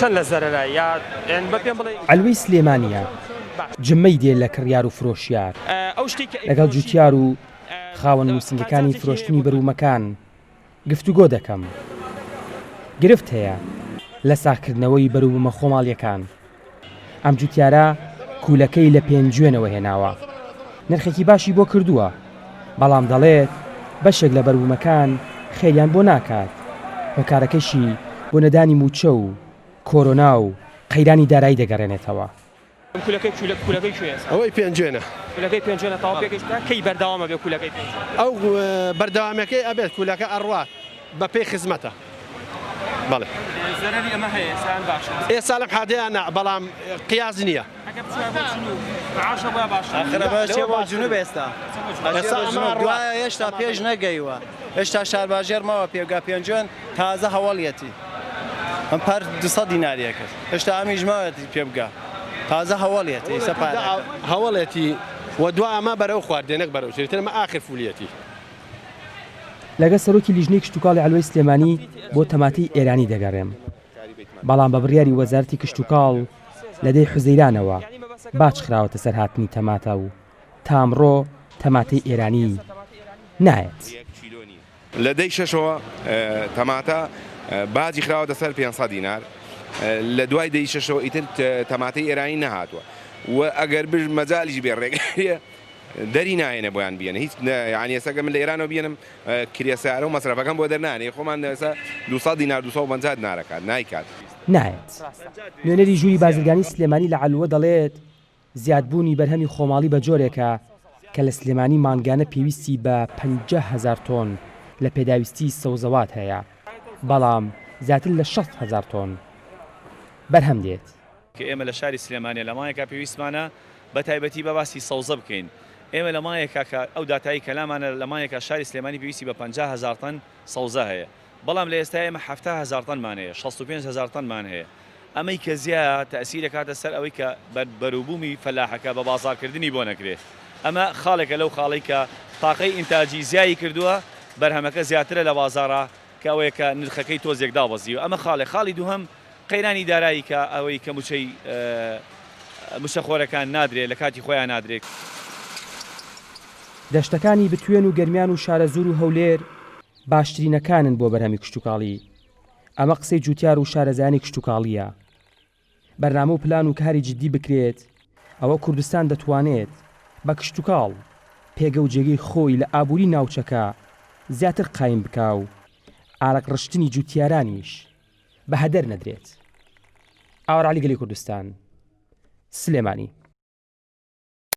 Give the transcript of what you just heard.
چەند لە زەرەرە یا بە پێم بڵێ علوەی سلێمانیە جمەی دێ لە کڕیار و فرۆشیار لەگەڵ جوتیار و خاوەن نووسنگەکانی فرۆشتنی بەروومەکان گفتوگۆ دەکەم. گرفت هەیە لە ساکردنەوەی بەروومە خۆماڵیەکان. ئەم جوتیارە کوولەکەی لە پێنجوێنەوە هێناوە، نرخێکی باشی بۆ کردووە، بەڵام دەڵێت بەشێک لە بەروومەکان خێریان بۆ ناکات. هۆکارەکەشی بۆ نەدانی موچە و کۆرۆنا و قەیرانی دارایی دەگەڕێنێتەوە. کولەکەی کوێیە؟ ئەوەی پێنجێنە. کولەکەی پێنجێنە تاوا پێگەشتا کەی بەردەوامە بێ کولەکەی پێنج؟ ئەو بەردەوامەکەی ئەبێت کولەکە ئەڕوات بە پێی خزمەتە. بەڵێ. زەرەری ئەمە هەیە ئێستا باشە. ئێستا لەم حادەیانە بەڵام قیاز نییە. جنوب ئێستا هێشتا پێش نەگەیوە، هێشتا شارباژێر ماوە پێگا پێنجێن تازە هەوڵیەتی ئەم پەر 200 دیناریەکە هێشتا ئەمیش ماوەتی پێ بگا تازە هەوڵیەتی ئێستا هەوڵێتی و دو ئەمە بەرەو خواردێنێک بەرەو چێتەمە ئاخر فولیەتی. لەگە سەرۆکی لیژنەی کشتتوکاڵی علوەی سلێمانی بۆ تەماتەی ئێرانی دەگەڕێم، بەڵام بە بڕیاری وەزارەتی کشتتوکاڵ لەدەی حوزەیرانەوە باچ خراوەتە سەر هاتنی تەماتە و تامڕۆ تەماتەی ئێرانی نایەت. لە دەی شەشەوە تەماتە باجی خراوەتە سەر 500 دینار، لە دوای دەی شەشەوە ئیتر تەماتەی ئێرانی نەهاتووە و ئەگەر بر مەجالیش بێ ڕێگەیە دەری نایەنە بۆیان بێنە هیچ یعنی ئێستا من لە ئێرانەوە بێنم کرێسارە و مەسرەفەکەم بۆ دەرنانێ خۆمان ئێستا 200 دینار 250 نارەکات نایکات نایەت. نوێنەری ژووری بازرگانی سلێمانی لە علووە دەڵێت زیادبوونی بەرهەمی خۆماڵی بە جۆرێکە کە لە سلێمانی مانگانە پێویستی بە 50,000 تۆن لە پێداویستی سەوزەوات هەیە، بەڵام زیاتر لە 60,000 تۆن بەرهەم دێت. کە ئێمە لە شاری سلێمانیە لە مایەکە پێویستمانە بە تایبەتی بە باسی سەوزە بکەین. ئێمە لە مایەکە کە ئەو داتایی کەلامانە لە مایەکە شاری سلێمانی پێویستی بە 50,000 تەن سەوزە هەیە، بەڵام لە ئێستا ئێمە 70,000 تەنمان هەیە، 65,000 تەنمان هەیە. ئەمەی کە زیاد تەسیرە کاتە سەر ئەوەی کە بەروبوومی فەلاحەکە بە بازارکردنی بۆ نەکرێت. ئەمە خاڵێکە لەو خاڵی کە تاقەی ئینتاجی زیایی کردووە، بەرهەمەکە زیاترە لە بازارە کە ئەوەیە کە نرخەکەی تۆزێک دابەزیوە. ئەمە خاڵی دووهەم قەیرانی دارایی کە ئەوەی کە موچەی موچەخۆرەکان نادرێت لە کاتی خۆیان نادرێت. دەشتەکانی بتوێن و گەرمیان و شارەزور و هەولێر باشترینەکانن بۆ بەرهەمی کشتتوکاڵی. ئەمە قسەی جوتیار و شارەزایانی کشتتوکاڵیە. بەرنامە و پلان و کاری جددی بکرێت، ئەوە کوردستان دەتوانێت بە کشتتوکاڵ پێگە و جێگەی خۆی لە ئابووری ناوچەکە زیاتر قایم بکا و ئارەق ڕشتنی جوتیارانیش بە هەدەر نەدرێت. ئاوەڕالی گەلی کوردستان، سلێمانی.